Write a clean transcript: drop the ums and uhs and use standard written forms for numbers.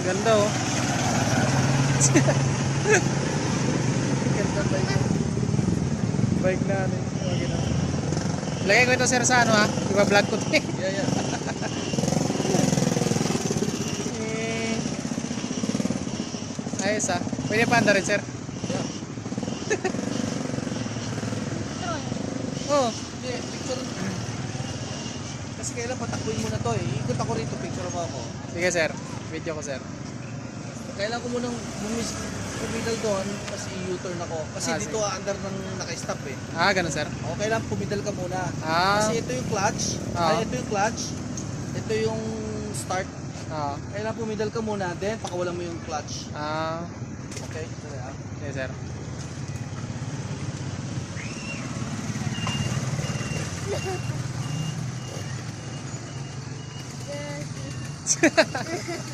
Ganda oh. Ganda bike. Bike na ano. Okay na. Lagay ko ito sir sa ano ha. Iba-vlog ko ito eh. Yeah. Ayos ah. Pwede pa anda rin sir. Yeah. Oh. Hindi, picture. Kasi kailan patakbuhin mo na to eh. Ikot ako rito, picture mo ako. Sige sir. Video ko sir. Kailangan ko munang pumidal doon kasi U-turn ako. Kasi dito sige. under ng naka-stop eh. Ah, ganun sir. O, kailangan pumidal ka muna. Ah. Kasi ito yung clutch. Ay, ito yung clutch. Ito yung start. Ah. Kailangan pumidal ka muna, then pakawalan mo yung clutch. Ah. Okay? Sorry ah. Yes sir.